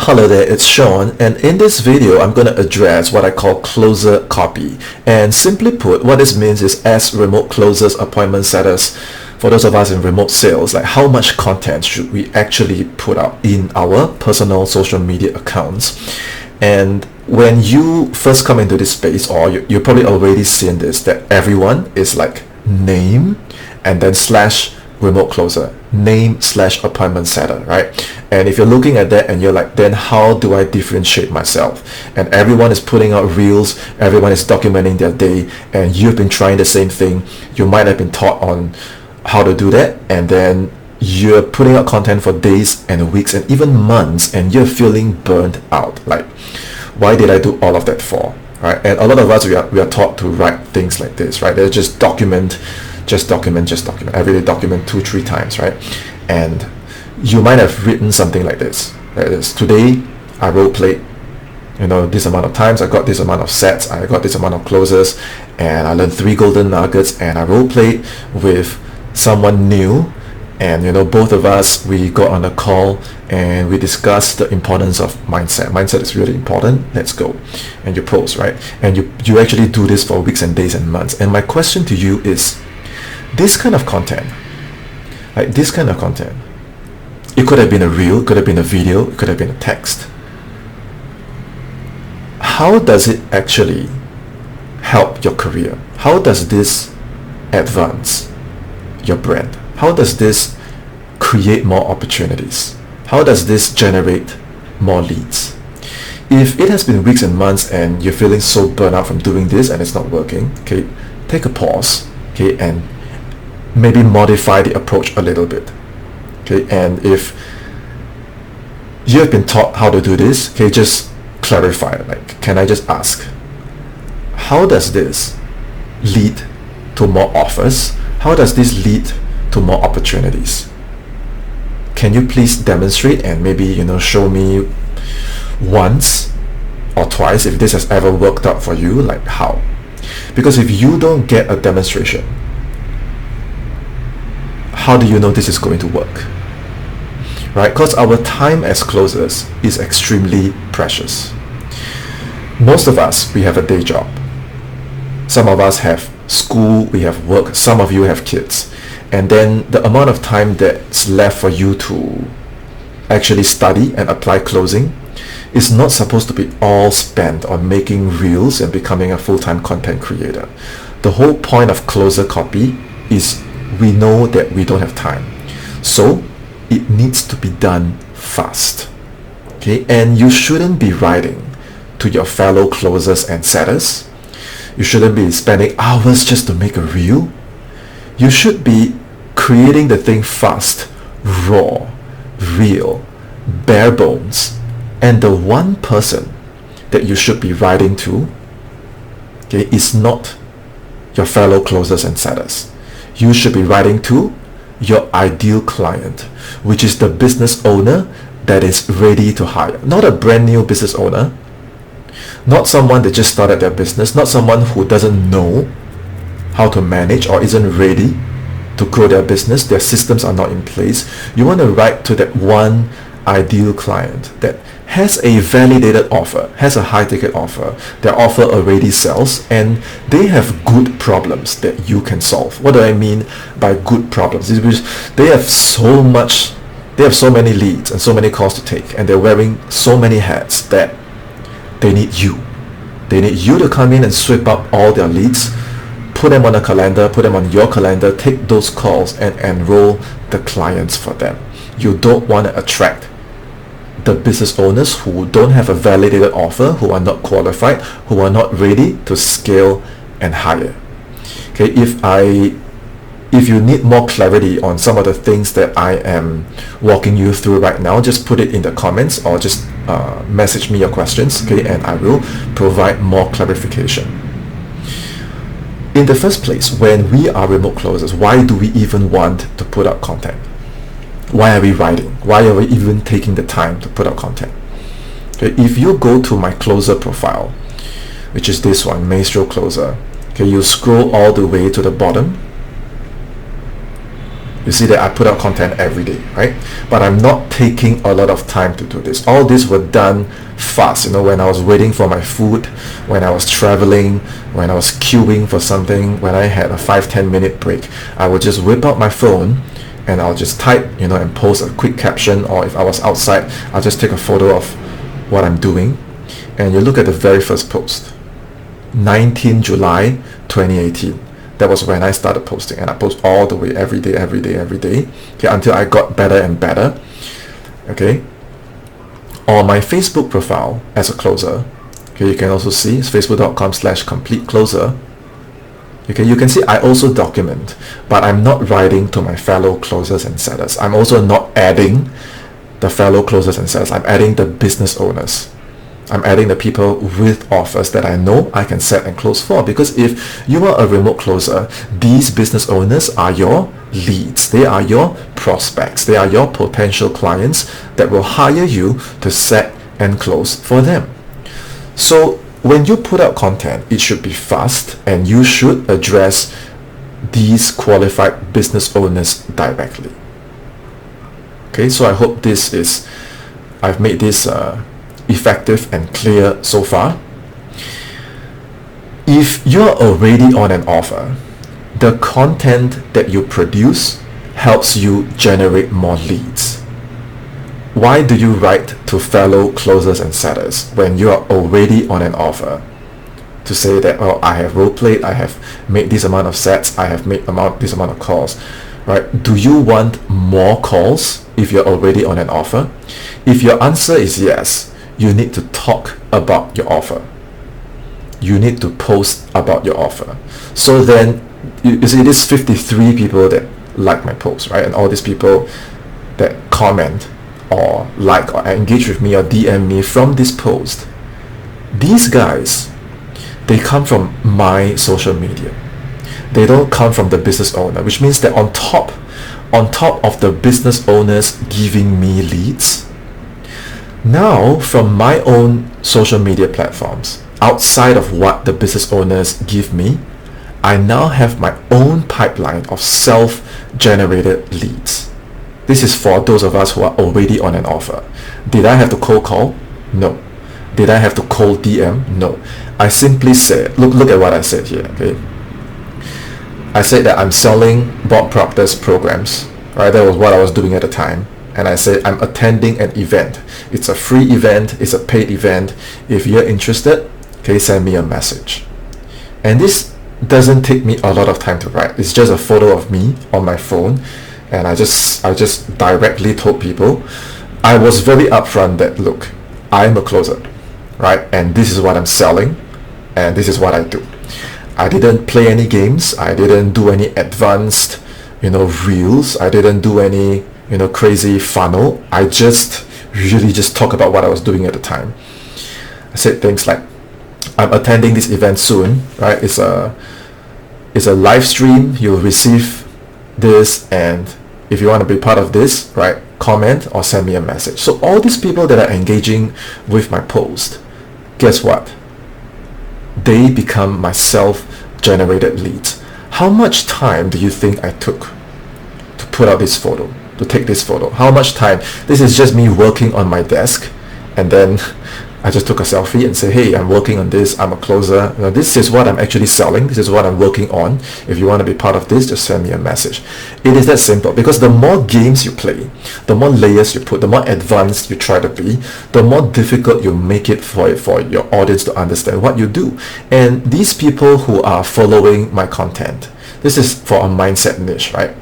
Hello there, it's Sean, and in this video I'm going to address what I call closer copy. And simply put, what this means is, as remote closers, appointment setters, for those of us in remote sales, like how much content should we actually put out in our personal social media accounts. And when you first come into this space, or you're probably already seen this, that everyone is like name and then slash remote closer, name slash appointment setter, right? And if you're looking at that and you're like, then how do I differentiate myself? And everyone is putting out reels, everyone is documenting their day, and you've been trying the same thing. You might have been taught on how to do that, and then you're putting out content for days and weeks and even months, and you're feeling burned out. Like, why did I do all of that for? Right? And a lot of us, we are taught to write things like this, right? They just document every day, document 2-3 times, right? And you might have written something like this, right? It's, today I role played, this amount of times, I got this amount of sets, I got this amount of closes, and I learned 3 golden nuggets, and I role played with someone new, and both of us, we got on a call and we discussed the importance of mindset is really important, let's go. And you post, right? And you actually do this for weeks and days and months. And my question to you is, this kind of content, it could have been a reel, it could have been a video, it could have been a text. How does it actually help your career? How does this advance your brand? How does this create more opportunities? How does this generate more leads? If it has been weeks and months and you're feeling so burnt out from doing this and it's not working, okay, take a pause, okay, and maybe modify the approach a little bit, okay? And if you have been taught how to do this, okay, just clarify. Like, can I just ask, how does this lead to more offers? How does this lead to more opportunities? Can you please demonstrate and maybe show me once or twice if this has ever worked out for you? Like, how? Because if you don't get a demonstration, how do you know this is going to work? Right? Because our time as closers is extremely precious. Most of us, we have a day job. Some of us have school, we have work, some of you have kids. And then the amount of time that's left for you to actually study and apply closing is not supposed to be all spent on making reels and becoming a full-time content creator. The whole point of closer copy is we know that we don't have time. So it needs to be done fast. Okay? And you shouldn't be writing to your fellow closers and setters. You shouldn't be spending hours just to make a reel. You should be creating the thing fast, raw, real, bare bones. And the one person that you should be writing to, okay, is not your fellow closers and setters. You should be writing to your ideal client, which is the business owner that is ready to hire. Not a brand new business owner, not someone that just started their business, not someone who doesn't know how to manage or isn't ready to grow their business, their systems are not in place. You want to write to that one ideal client that has a validated offer, has a high ticket offer, their offer already sells, and they have good problems that you can solve. What do I mean by good problems? They have so many leads and so many calls to take, and they're wearing so many hats that they need you. They need you to come in and sweep up all their leads, put them on a calendar, put them on your calendar, take those calls and enroll the clients for them. You don't want to attract the business owners who don't have a validated offer, who are not qualified, who are not ready to scale and hire. Okay, if you need more clarity on some of the things that I am walking you through right now, just put it in the comments or just message me your questions, okay, and I will provide more clarification. In the first place, when we are remote closers, why do we even want to put out content? Why are we writing? Why are we even taking the time to put out content? Okay, if you go to my closer profile, which is this one, Maestro Closer, okay, you scroll all the way to the bottom, You see that I put out content every day, right? But I'm not taking a lot of time to do this. All this were done fast, when I was waiting for my food, when I was traveling, when I was queuing for something, when I had a 5-10 minute break. I would just whip out my phone and I'll just type, and post a quick caption, or if I was outside, I'll just take a photo of what I'm doing. And you look at the very first post, 19 July 2018. That was when I started posting, and I post all the way every day, okay, until I got better and better. Okay, on my Facebook profile as a closer, okay, you can also see it's facebook.com/completecloser. Okay, you can see I also document, but I'm not writing to my fellow closers and sellers. I'm also not adding the fellow closers and sellers. I'm adding the business owners. I'm adding the people with offers that I know I can set and close for. Because if you are a remote closer, these business owners are your leads. They are your prospects. They are your potential clients that will hire you to set and close for them. So when you put out content, it should be fast, and you should address these qualified business owners directly. Okay, so I hope I've made this effective and clear so far. If you're already on an offer, the content that you produce helps you generate more leads. Why do you write to fellow closers and sellers when you are already on an offer to say that, oh, I have role played, I have made this amount of sets, I have made this amount of calls, right? Do you want more calls if you're already on an offer? If your answer is yes, you need to talk about your offer. You need to post about your offer. So then, you see, this 53 people that like my post, right? And all these people that comment or like or engage with me or DM me from this post, these guys, they come from my social media. They don't come from the business owner, which means that on top of the business owners giving me leads, now from my own social media platforms, outside of what the business owners give me, I now have my own pipeline of self-generated leads. This is for those of us who are already on an offer. Did I have to cold call? No. Did I have to cold DM? No. I simply said, look at what I said here, okay? I said that I'm selling Bob Proctor's programs, right? That was what I was doing at the time. And I said I'm attending an event. It's a free event, it's a paid event. If you're interested, okay, send me a message. And this doesn't take me a lot of time to write. It's just a photo of me on my phone, and I just directly told people, I was very upfront that, look, I'm a closer, right? And this is what I'm selling, and this is what I do. I didn't play any games. I didn't do any advanced, reels. I didn't do any, crazy funnel. I just really just talk about what I was doing at the time. I said things like, I'm attending this event soon, right? It's a live stream. You'll receive this, and if you want to be part of this, right, comment or send me a message. So all these people that are engaging with my post, guess what? They become my self-generated leads. How much time do you think I took to put out this photo, to take this photo? How much time? This is just me working on my desk, and then I just took a selfie and say, hey, I'm working on this, I'm a closer. This is what I'm actually selling. This is what I'm working on. If you want to be part of this, just send me a message. It is that simple, because the more games you play, the more layers you put, the more advanced you try to be, the more difficult you make it for your audience to understand what you do. And these people who are following my content, this is for a mindset niche, right?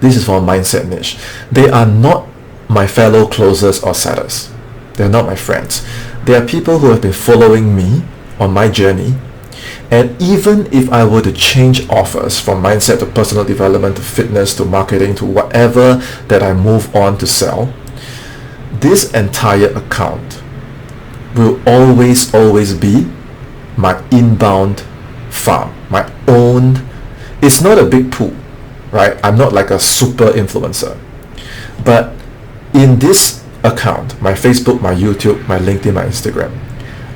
This is for a mindset niche. They are not my fellow closers or sellers. They're not my friends. They are people who have been following me on my journey. And even if I were to change offers from mindset to personal development to fitness to marketing to whatever that I move on to sell, this entire account will always be my inbound farm, my own. It's not a big pool, right? I'm not like a super influencer. But in this account, my Facebook, my YouTube, my LinkedIn, my Instagram,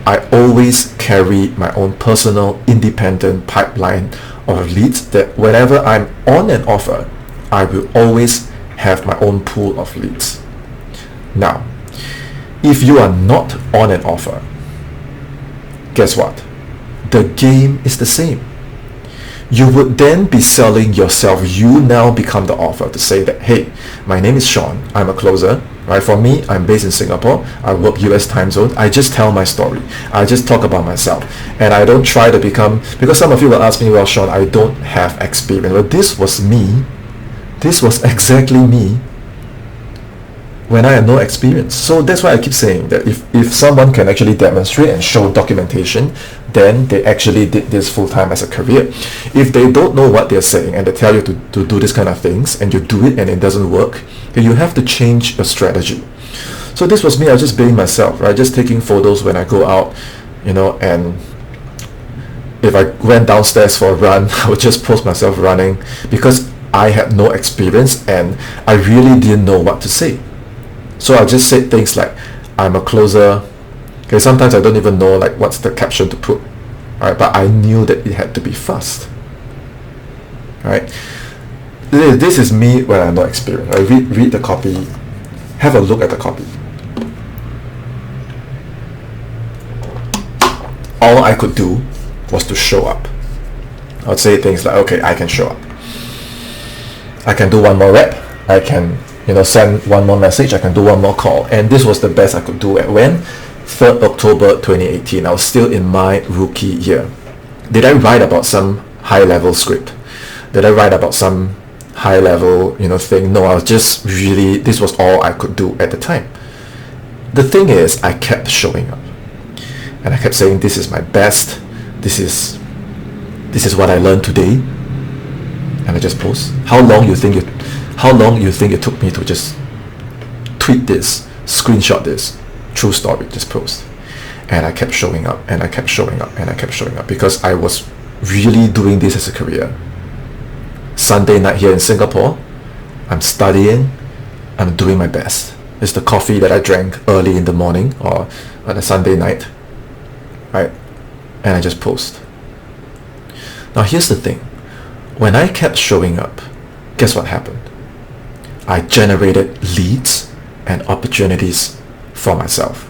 I always carry my own personal independent pipeline of leads that whenever I'm on an offer, I will always have my own pool of leads. Now, if you are not on an offer, guess what? The game is the same. You would then be selling yourself. You now become the offer to say that, hey, my name is Sean, I'm a closer, right? For me, I'm based in Singapore, I work US time zone, I just tell my story, I just talk about myself, and I don't try to become, because some of you will ask me, well, Sean, I don't have experience. Well, this was me, this was exactly me when I had no experience. So that's why I keep saying that if someone can actually demonstrate and show documentation, then they actually did this full-time as a career. If they don't know what they're saying and they tell you to do this kind of things and you do it and it doesn't work, then you have to change your strategy. So this was me. I was just being myself, right? Just taking photos when I go out, and if I went downstairs for a run, I would just post myself running because I had no experience and I really didn't know what to say. So I just said things like, I'm a closer. Okay, sometimes I don't even know like what's the caption to put. All right, but I knew that it had to be fast. All right, this is me when I have no experience. I read the copy, have a look at the copy. All I could do was to show up. I would say things like, okay, I can show up. I can do one more rep. I can send one more message, I can do one more call. And this was the best I could do at when? 3rd October 2018. I was still in my rookie year. Did I write about some high-level script? Did I write about some high-level, thing? No, I was just really, this was all I could do at the time. The thing is, I kept showing up. And I kept saying, this is my best. This is what I learned today. And I just post. How long you think it took me to just tweet this, screenshot this, true story, just post? And I kept showing up, and I kept showing up, and I kept showing up because I was really doing this as a career. Sunday night here in Singapore, I'm studying, I'm doing my best. It's the coffee that I drank early in the morning or on a Sunday night, right? And I just post. Now here's the thing. When I kept showing up, guess what happened? I generated leads and opportunities for myself.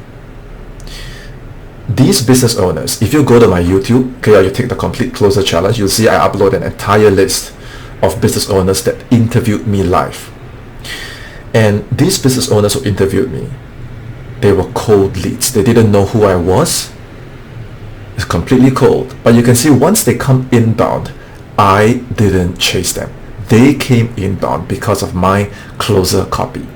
These business owners, if you go to my YouTube, okay, or you take the Complete Closer Challenge, you'll see I upload an entire list of business owners that interviewed me live. And these business owners who interviewed me, they were cold leads. They didn't know who I was. It's completely cold. But you can see once they come inbound, I didn't chase them. They came inbound because of my closer copy.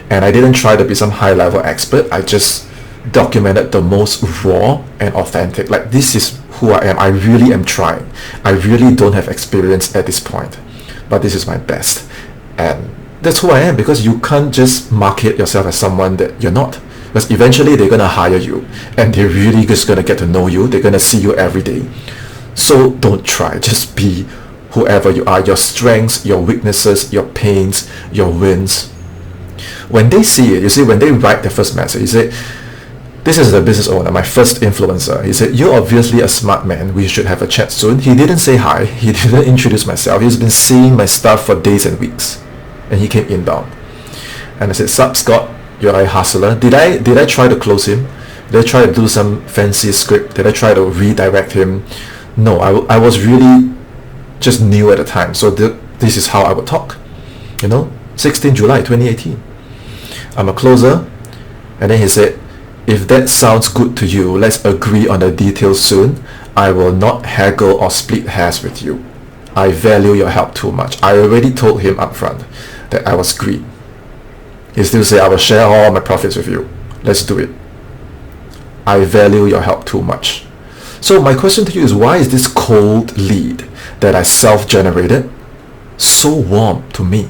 And I didn't try to be some high-level expert. I just documented the most raw and authentic. Like, this is who I am. I really am trying. I really don't have experience at this point, but this is my best. And that's who I am, because you can't just market yourself as someone that you're not. Because eventually they're going to hire you and they're really just going to get to know you. They're going to see you every day. So don't try. Just be whoever you are, your strengths, your weaknesses, your pains, your wins. When they see it, you see, when they write the first message, you say, this is the business owner, my first influencer. He said, you're obviously a smart man. We should have a chat soon. He didn't say hi. He didn't introduce myself. He's been seeing my stuff for days and weeks. And he came inbound. And I said, sup, Scott, you're a hustler. Did I try to close him? Did I try to do some fancy script? Did I try to redirect him? No, I was really just new at the time. So this is how I would talk. 16 July 2018. I'm a closer. And then he said, if that sounds good to you, let's agree on the details soon. I will not haggle or split hairs with you. I value your help too much. I already told him up front that I was green. He still said, I will share all my profits with you. Let's do it. I value your help too much. So my question to you is, why is this cold lead that I self-generated so warm to me?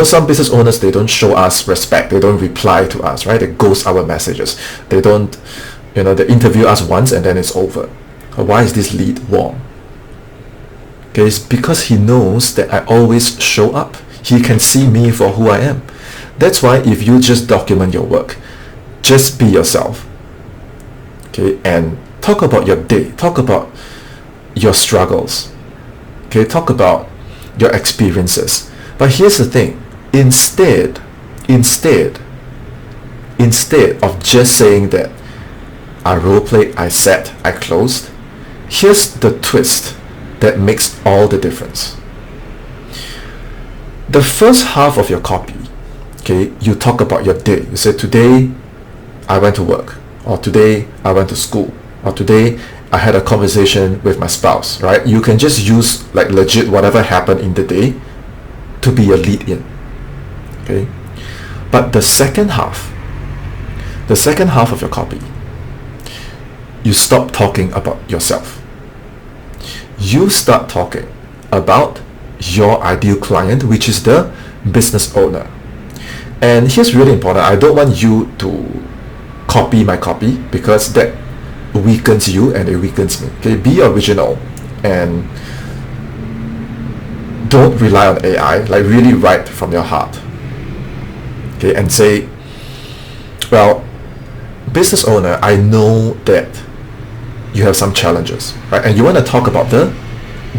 Some business owners, they don't show us respect. They don't reply to us, right? They ghost our messages. They don't, they interview us once and then it's over. Why is this lead warm? Okay, it's because he knows that I always show up. He can see me for who I am. That's why if you just document your work, just be yourself. Okay, and talk about your day. Talk about your struggles. Okay, talk about your experiences. But here's the thing, instead of just saying that I roleplayed, I set, I closed, here's the twist that makes all the difference. The first half of your copy, okay, you talk about your day. You say, today I went to work, or today I went to school, or today I had a conversation with my spouse, right? You can just use like legit whatever happened in the day to be a lead in, okay? But the second half of your copy, you stop talking about yourself. You start talking about your ideal client, which is the business owner. And here's really important. I don't want you to copy my copy, because that weakens you and it weakens me. Okay, be original and don't rely on AI. Like, really write from your heart. Okay, and say, well, business owner, I know that you have some challenges, right? And you want to talk about the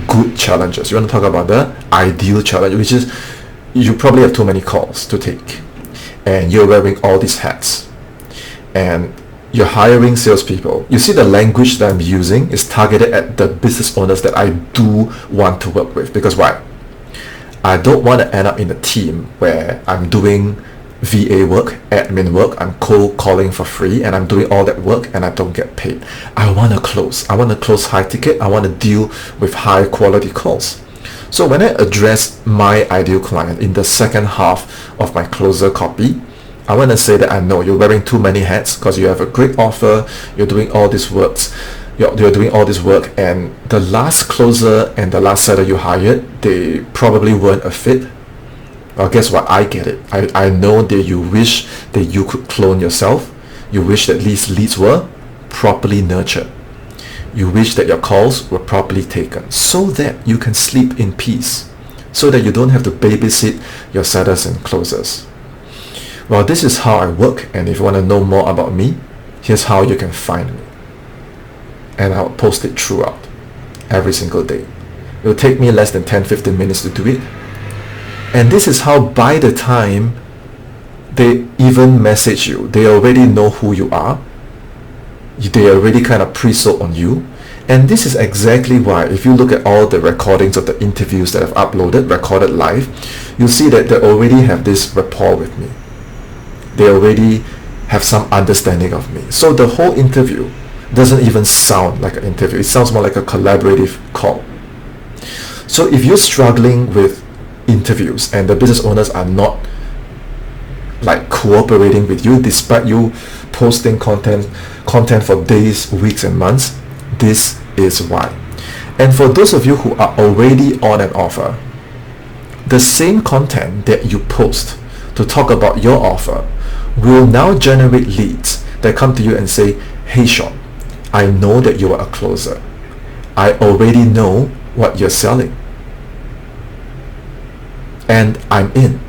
good challenges. You want to talk about the ideal challenge, which is you probably have too many calls to take, and you're wearing all these hats, and you're hiring salespeople. You see, the language that I'm using is targeted at the business owners that I do want to work with. Because why? I don't want to end up in a team where I'm doing VA work, admin work, I'm cold calling for free, and I'm doing all that work and I don't get paid. I want to close high ticket. I want to deal with high quality calls. So when I address my ideal client in the second half of my closer copy, I want to say that I know you're wearing too many hats because you have a great offer, you're doing all this works, you're doing all this work, and the last closer and the last seller you hired, they probably weren't a fit. Well, guess what? I get it. I know that you wish that you could clone yourself. You wish that these leads were properly nurtured. You wish that your calls were properly taken so that you can sleep in peace, so that you don't have to babysit your sellers and closers. Well, this is how I work, and if you want to know more about me, here's how you can find me. And I'll post it throughout, every single day. It will take me less than 10-15 minutes to do it. And this is how, by the time they even message you, they already know who you are. They already kind of pre-sold on you. And this is exactly why, if you look at all the recordings of the interviews that I've uploaded, recorded live, you'll see that they already have this rapport with me. They already have some understanding of me. So the whole interview doesn't even sound like an interview. It sounds more like a collaborative call. So if you're struggling with interviews and the business owners are not like cooperating with you despite you posting content for days, weeks and months, this is why. And for those of you who are already on an offer, the same content that you post to talk about your offer will now generate leads that come to you and say, hey Sean, I know that you are a closer. I already know what you're selling. And I'm in.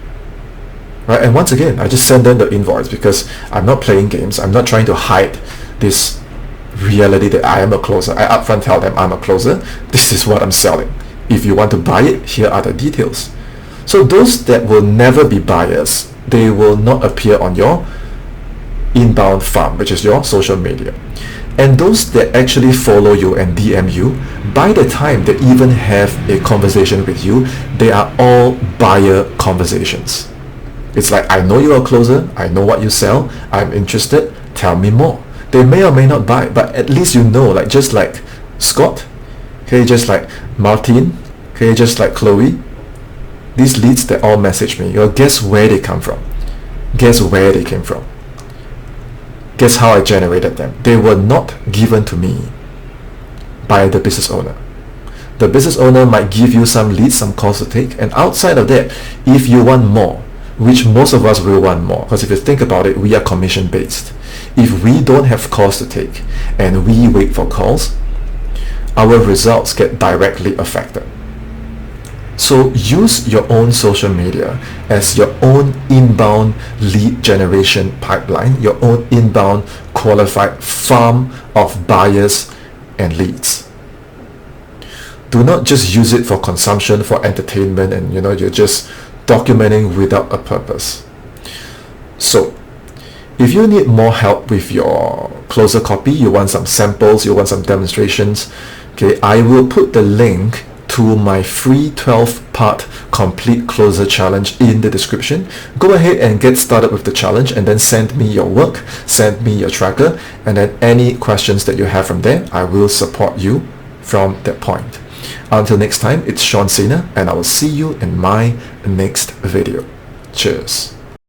Right? And once again, I just send them the invoice because I'm not playing games. I'm not trying to hide this reality that I am a closer. I upfront tell them I'm a closer. This is what I'm selling. If you want to buy it, here are the details. So those that will never be buyers, they will not appear on your inbound farm, which is your social media. And those that actually follow you and DM you, by the time they even have a conversation with you, they are all buyer conversations. It's like, I know you're a closer, I know what you sell, I'm interested, tell me more. They may or may not buy, but at least you know, like just like Scott, okay, just like Martin, okay, just like Chloe, these leads that all message me, guess where they come from? Guess where they came from? Guess how I generated them? They were not given to me by the business owner. The business owner might give you some leads, some calls to take, and outside of that, if you want more, which most of us will want more, because if you think about it, we are commission based. If we don't have calls to take and we wait for calls, our results get directly affected. So use your own social media as your own inbound lead generation pipeline, your own inbound qualified farm of buyers and leads. Do not just use it for consumption, for entertainment, and you're just documenting without a purpose. So if you need more help with your closer copy, you want some samples, you want some demonstrations, okay, I will put the link to my free 12-part complete closer challenge in the description. Go ahead and get started with the challenge, and then send me your work, send me your tracker, and then any questions that you have from there, I will support you from that point. Until next time, it's Sena, and I will see you in my next video. Cheers.